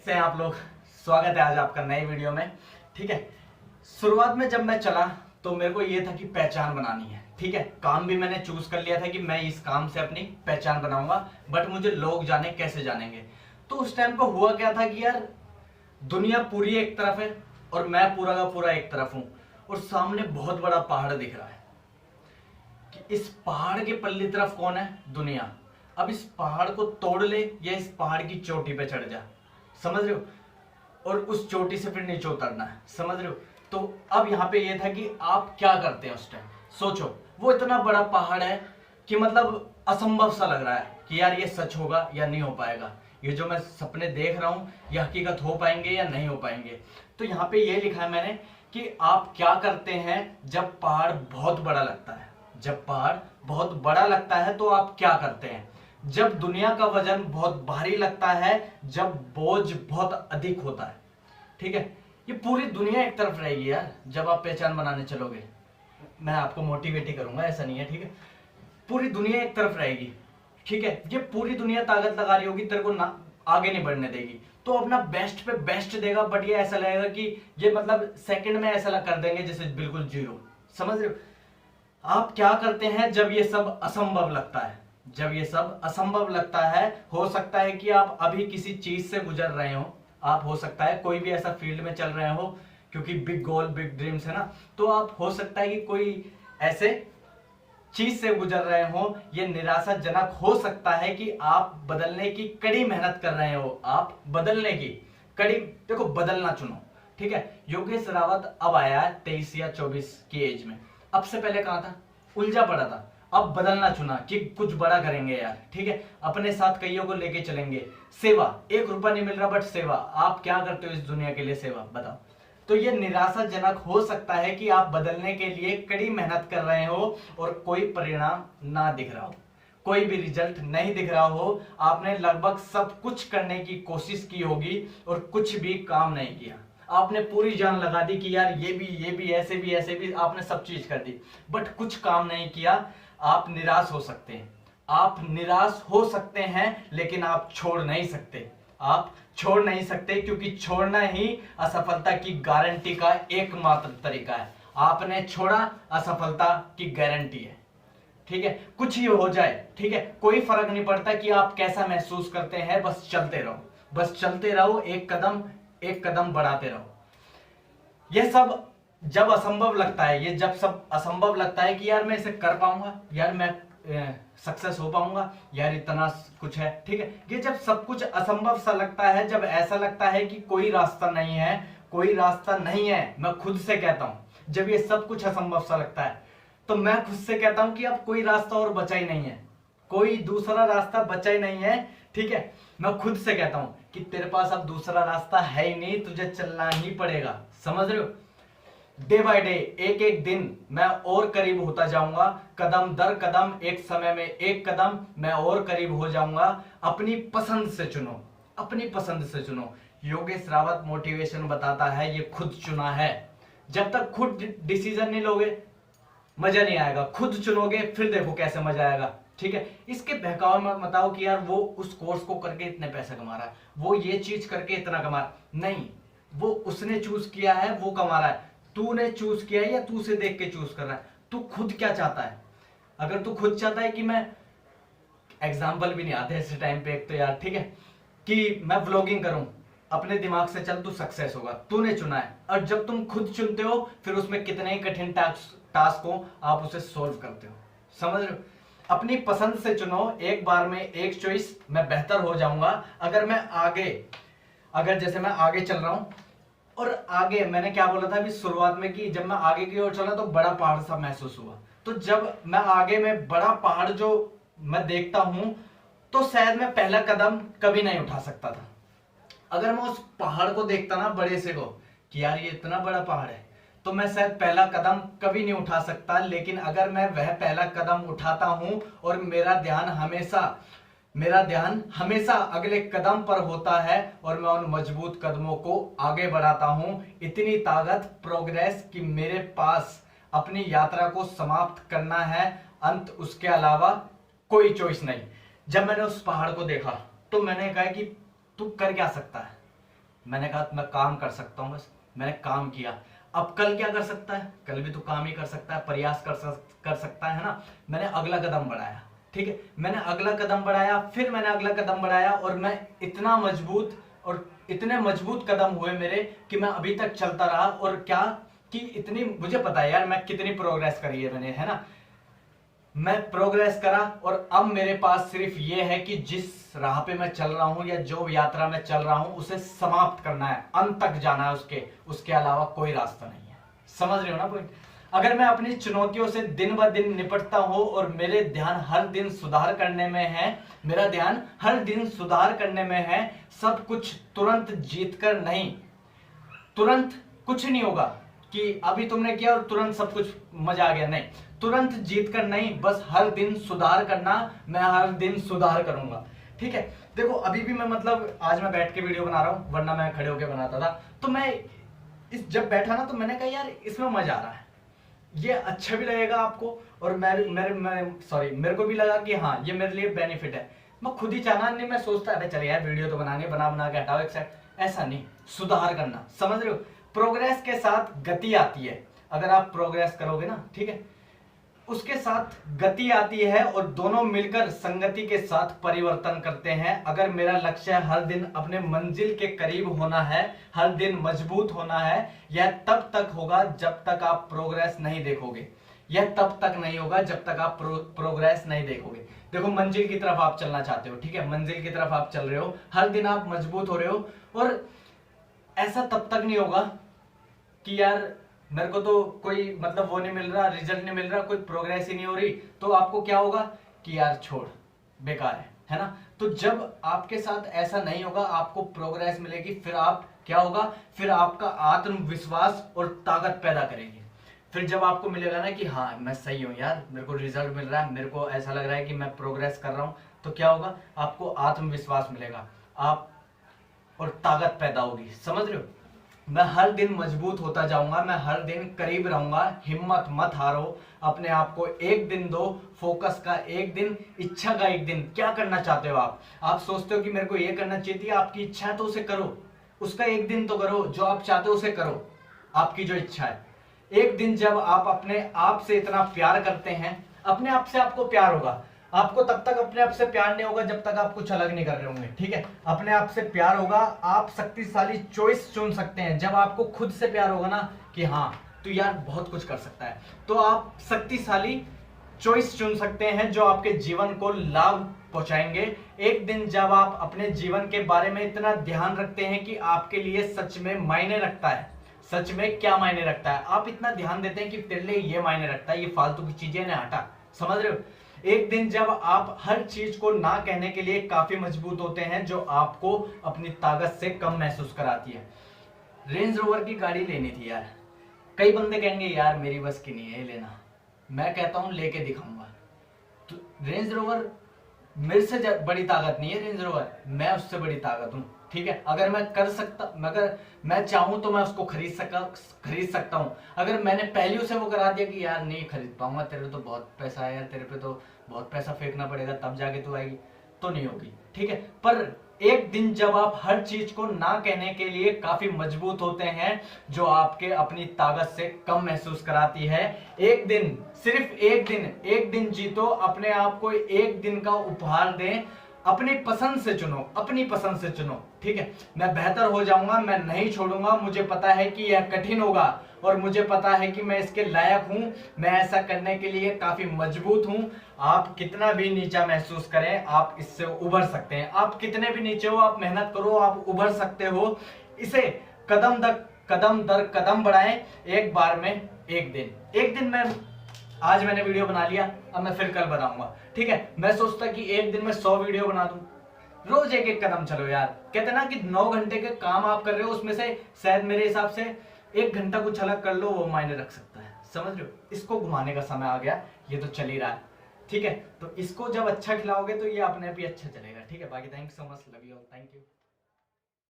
कैसे हैं आप लोग। स्वागत है आज आपका नए वीडियो में। ठीक है, शुरुआत में जब मैं चला तो मेरे को ये था कि पहचान बनानी है। ठीक है, काम भी मैंने चूज कर लिया था कि मैं इस काम से अपनी पहचान बनाऊंगा, बट मुझे लोग जाने कैसे जानेंगे। तो उस टाइम पे हुआ क्या था कि यार दुनिया पूरी एक तरफ है और मैं पूरा का पूरा एक तरफ हूं, और सामने बहुत बड़ा पहाड़ दिख रहा है कि इस पहाड़ के पल्ली तरफ कौन है? दुनिया। अब इस पहाड़ को तोड़ ले या इस पहाड़ की चोटी पे चढ़ जा, समझ रहे हो, और उस चोटी से फिर नीचे उतरना है, समझ रहे हो। तो अब यहाँ पे ये था कि आप क्या करते हैं उस टाइम। सोचो, वो इतना बड़ा पहाड़ है कि मतलब असंभव सा लग रहा है कि यार ये सच होगा या नहीं हो पाएगा, ये जो मैं सपने देख रहा हूँ ये हकीकत हो पाएंगे या नहीं हो पाएंगे। तो यहाँ पे ये लिखा है मैंने कि आप क्या करते हैं जब पहाड़ बहुत बड़ा लगता है। जब पहाड़ बहुत बड़ा लगता है तो आप क्या करते हैं? जब दुनिया का वजन बहुत भारी लगता है, जब बोझ बहुत अधिक होता है। ठीक है, ये पूरी दुनिया एक तरफ रहेगी यार जब आप पहचान बनाने चलोगे। मैं आपको मोटिवेट ही करूंगा, ऐसा नहीं है। ठीक है, पूरी दुनिया एक तरफ रहेगी। ठीक है, ये पूरी दुनिया ताकत लगा रही होगी, तेरे को ना आगे नहीं बढ़ने देगी, तो अपना बेस्ट पे बेस्ट देगा, बट ये ऐसा लगेगा कि ये मतलब सेकंड में ऐसा कर देंगे जैसे बिल्कुल जीरो, समझ रहे हो। आप क्या करते हैं जब ये सब असंभव लगता है? जब ये सब असंभव लगता है, हो सकता है कि आप अभी किसी चीज से गुजर रहे हो, आप हो सकता है कोई भी ऐसा फील्ड में चल रहे हो, क्योंकि बिग गोल बिग ड्रीम्स है ना, तो आप हो सकता है कि कोई ऐसे चीज से गुजर रहे हो। ये निराशाजनक हो सकता है कि आप बदलने की कड़ी मेहनत कर रहे हो, आप बदलने की कड़ी, देखो बदलना चुनो। ठीक है, योगेश रावत अब आया है 23 या 24 की एज में, अब से पहले कहां था? उलझा पड़ा था। अब बदलना चुना कि कुछ बड़ा करेंगे यार। ठीक है, अपने साथ कईयों को लेके चलेंगे। सेवा, 1 रुपया नहीं मिल रहा बट सेवा, आप क्या करते हो इस दुनिया के लिए? सेवा, बताओ। तो ये निराशाजनक हो सकता है कि आप बदलने के लिए कड़ी मेहनत कर रहे हो और कोई परिणाम ना दिख रहा हो, कोई भी रिजल्ट नहीं दिख रहा हो। आपने लगभग सब कुछ करने की कोशिश की होगी और कुछ भी काम नहीं किया। आपने पूरी जान लगा दी कि यार ये भी ऐसे भी आपने सब चीज कर दी, बट कुछ काम नहीं किया। आप निराश हो सकते हैं, आप निराश हो सकते हैं, लेकिन आप छोड़ नहीं सकते। आप छोड़ नहीं सकते, क्योंकि छोड़ना ही असफलता की गारंटी का एकमात्र तरीका है। आपने छोड़ा, असफलता की गारंटी है। ठीक है, कुछ ही हो जाए, ठीक है, कोई फर्क नहीं पड़ता कि आप कैसा महसूस करते हैं, बस चलते रहो, बस चलते रहो, एक कदम बढ़ाते रहो। यह सब जब असंभव लगता है, ये जब सब असंभव लगता है कि यार मैं इसे कर पाऊंगा, यार मैं सक्सेस हो पाऊंगा, यार इतना कुछ है। ठीक है, ये जब सब कुछ असंभव सा लगता है, जब ऐसा लगता है कि कोई रास्ता नहीं है, कोई रास्ता नहीं है, मैं खुद से कहता हूं, जब ये सब कुछ असंभव सा लगता है तो मैं खुद से कहता हूं कि अब कोई रास्ता और बचा ही नहीं है, कोई दूसरा रास्ता बचा ही नहीं है। ठीक है, मैं खुद से कहता हूं कि तेरे पास अब दूसरा रास्ता है ही नहीं, तुझे चलना ही पड़ेगा, समझ रहे हो। डे बाय डे, एक एक दिन मैं और करीब होता जाऊंगा, कदम दर कदम, एक समय में एक कदम मैं और करीब हो जाऊंगा। अपनी पसंद से चुनो, अपनी पसंद से चुनो। योगेश रावत मोटिवेशन बताता है ये खुद चुना है। जब तक खुद डिसीजन नहीं लोगे मजा नहीं आएगा, खुद चुनोगे फिर देखो कैसे मजा आएगा। ठीक है, इसके बहकाव में बताओ कि यार वो उस कोर्स को करके इतने पैसे कमा रहा है, वो ये चीज करके इतना कमा रहा, नहीं, वो उसने चूज किया है, वो कमा रहा है। तूने चूज किया है या तू उसे देख के चूज कर रहा है? तू खुद क्या चाहता है? अगर तू खुद चाहता है कि मैं, एग्जाम्पल भी नहीं आते ऐसे टाइम पे, एक तो यार, ठीक है, कि मैं व्लॉगिंग करूं, अपने दिमाग से चल, तू सक्सेस होगा, तूने चुना है। और जब तुम खुद चुनते हो, फिर उसमें कितने ही कठिन टास्क हो, आप उसे सोल्व करते हो, समझ रहे हो। अपनी पसंद से चुनो, एक बार में एक चॉइस, मैं बेहतर हो जाऊंगा। अगर मैं आगे, अगर जैसे मैं आगे चल रहा हूं, और आगे मैंने क्या बोला था अभी शुरुआत में कि जब मैं आगे की ओर चला तो बड़ा पहाड़ सा महसूस हुआ, तो जब मैं आगे में बड़ा पहाड़ जो मैं देखता हूं, तो शायद मैं पहला कदम कभी नहीं उठा सकता था। अगर मैं उस पहाड़ को देखता ना, बड़े से को, कि यार ये इतना बड़ा पहाड़ है, तो मैं शायद पहला कदम कभी नहीं उठा सकता। लेकिन अगर मैं वह पहला कदम उठाता हूं और मेरा ध्यान हमेशा अगले कदम पर होता है और मैं उन मजबूत कदमों को आगे बढ़ाता हूं, इतनी ताकत, प्रोग्रेस कि मेरे पास अपनी यात्रा को समाप्त करना है, अंत उसके अलावा कोई चॉइस नहीं। जब मैंने उस पहाड़ को देखा तो मैंने कहा कि तू कर क्या सकता है, मैंने कहा मैं काम कर सकता हूँ, बस मैंने काम किया। अब कल क्या कर सकता है, कल भी तो काम ही कर सकता है, प्रयास कर सकता है ना। मैंने अगला कदम बढ़ाया, ठीक है, मैंने अगला कदम बढ़ाया, फिर मैंने अगला कदम बढ़ाया, और मैं इतना मजबूत और इतने मजबूत कदम हुए मेरे कि मैं अभी तक चलता रहा। और क्या कि इतनी मुझे पता है यार मैं कितनी प्रोग्रेस करी है मैंने, है ना। मैं प्रोग्रेस करा, और अब मेरे पास सिर्फ ये है कि जिस राह पे मैं चल रहा हूं या जो यात्रा में चल रहा हूं उसे समाप्त करना है, अंत तक जाना है, उसके अलावा कोई रास्ता नहीं है। समझ रहे हो ना पॉइंट। अगर मैं अपनी चुनौतियों से दिन ब दिन निपटता हूं और मेरे ध्यान हर दिन सुधार करने में है, मेरा ध्यान हर दिन सुधार करने में है, सब कुछ तुरंत जीतकर नहीं, तुरंत कुछ नहीं होगा कि अभी तुमने किया और तुरंत सब कुछ मजा आ गया, नहीं, तुरंत जीत कर नहीं, बस हर दिन सुधार करना। मैं हर दिन सुधार करूंगा, ठीक है। देखो अभी भी मैं मतलब आज मैं बैठ के वीडियो बना रहा हूं, वरना मैं खड़े होकर बनाता था। तो मैं जब बैठा ना तो मैंने कहा यार इसमें मजा आ रहा है, ये अच्छा भी लगेगा आपको, और मेरे को भी लगा कि हाँ ये मेरे लिए बेनिफिट है। मैं खुद ही चाहना नहीं, मैं सोचता है चले यार वीडियो तो बनाने, बना बना के हटाओ एक साइड, ऐसा नहीं, सुधार करना। समझ रहे हो, प्रोग्रेस के साथ गति आती है। अगर आप प्रोग्रेस करोगे ना, ठीक है, उसके साथ गति आती है, और दोनों मिलकर संगति के साथ परिवर्तन करते हैं। अगर मेरा लक्ष्य है हर दिन अपने मंजिल के करीब होना है, हर दिन मजबूत होना है, यह तब तक होगा जब तक आप प्रोग्रेस नहीं देखोगे। यह तब तक नहीं होगा जब तक आप प्रोग्रेस नहीं देखोगे। देखो मंजिल की तरफ आप चलना चाहते हो, ठीक है, मंजिल की तरफ आप चल रहे हो, हर दिन आप मजबूत हो रहे हो, और ऐसा तब तक नहीं होगा कि यार मेरे को तो कोई मतलब वो नहीं मिल रहा, रिजल्ट नहीं मिल रहा, कोई प्रोग्रेस ही नहीं हो रही, तो आपको क्या होगा कि यार छोड़, बेकार है ना। तो जब आपके साथ ऐसा नहीं होगा, आपको प्रोग्रेस मिलेगी, फिर आप क्या होगा, फिर आपका आत्मविश्वास और ताकत पैदा करेगी। फिर जब आपको मिलेगा ना कि हाँ मैं सही हूं यार, मेरे को रिजल्ट मिल रहा है, मेरे को ऐसा लग रहा है कि मैं प्रोग्रेस कर रहा हूं, तो क्या होगा, आपको आत्मविश्वास मिलेगा, आप और ताकत पैदा होगी। समझ रहे हो, मैं हर दिन मजबूत होता जाऊंगा, मैं हर दिन करीब रहूंगा। हिम्मत मत हारो, अपने आप को एक दिन दो, फोकस का एक दिन, इच्छा का एक दिन। क्या करना चाहते हो आप सोचते हो कि मेरे को ये करना चाहिए थी, आपकी इच्छा है तो उसे करो, उसका एक दिन तो करो, जो आप चाहते हो उसे करो, आपकी जो इच्छा है। एक दिन जब आप अपने आप से इतना प्यार करते हैं, अपने आप से आपको प्यार होगा। आपको तब तक अपने आप से प्यार नहीं होगा जब तक आप कुछ अलग नहीं कर रहे होंगे, ठीक है। अपने आप से प्यार होगा, आप शक्तिशाली चॉइस चुन सकते हैं। जब आपको खुद से प्यार होगा ना कि हाँ तो यार बहुत कुछ कर सकता है, तो आप शक्तिशाली चॉइस चुन सकते हैं जो आपके जीवन को लाभ पहुंचाएंगे। एक दिन जब आप अपने जीवन के बारे में इतना ध्यान रखते हैं कि आपके लिए सच में मायने रखता है, सच में क्या मायने रखता है, आप इतना ध्यान देते हैं कि तेरे लिए ये मायने रखता है, ये फालतू की चीजें ना हटा। समझ रहे हो, एक दिन जब आप हर चीज को ना कहने के लिए काफी मजबूत होते हैं जो आपको अपनी ताकत से कम महसूस कराती है। रेंज रोवर की गाड़ी लेनी थी यार, कई बंदे कहेंगे यार मेरी बस की नहीं है लेना, मैं कहता हूं लेके दिखाऊंगा। तो रेंज रोवर मेरे से बड़ी ताकत नहीं है, रेंज रोवर मैं उससे बड़ी ताकत हूं, ठीक है। अगर मैं कर सकता, अगर मैं चाहूं तो मैं उसको खरीद सकता हूं। अगर मैंने पहले उसे वो करा दिया कि यार नहीं खरीद पाऊंगा, तेरे तो बहुत पैसा है यार, तेरे पे तो बहुत पैसा फेंकना पड़ेगा तब जाके तू आएगी, तो नहीं होगी, ठीक है। पर एक दिन जब आप हर चीज को ना कहने के लिए काफी मजबूत होते हैं जो आपके अपनी ताकत से कम महसूस कराती है, एक दिन, सिर्फ एक दिन जीतो, अपने आप को एक दिन का उपहार दें, अपनी पसंद से चुनो, अपनी पसंद से चुनो, ठीक है। मैं बेहतर हो जाऊंगा, मैं नहीं छोड़ूंगा, मुझे पता है कि यह कठिन होगा और मुझे पता है कि मैं इसके लायक हूं, मैं ऐसा करने के लिए काफी मजबूत हूं। आप कितना भी नीचा महसूस करें, आप इससे उभर सकते हैं। आप कितने भी नीचे हो, आप मेहनत करो, आप उभर सकते हो। इसे कदम दर कदम बढ़ाएं, एक बार में एक दिन में आज मैंने वीडियो बना लिया, अब मैं फिर कल बनाऊंगा, ठीक है। मैं सोचता कि एक दिन में 100 वीडियो बना दूं, रोज एक एक कदम चलो यार। कहते ना कि 9 घंटे के काम आप कर रहे हो, उसमें से शायद मेरे हिसाब से 1 घंटा कुछ अलग कर लो, वो मायने रख सकता है। समझ रहे हो, इसको घुमाने का समय आ गया, ये तो चल ही रहा है, ठीक है। तो इसको जब अच्छा खिलाओगे तो ये अपने आप ही अच्छा चलेगा, ठीक है। बाकी thank you so much, love you all, thank you.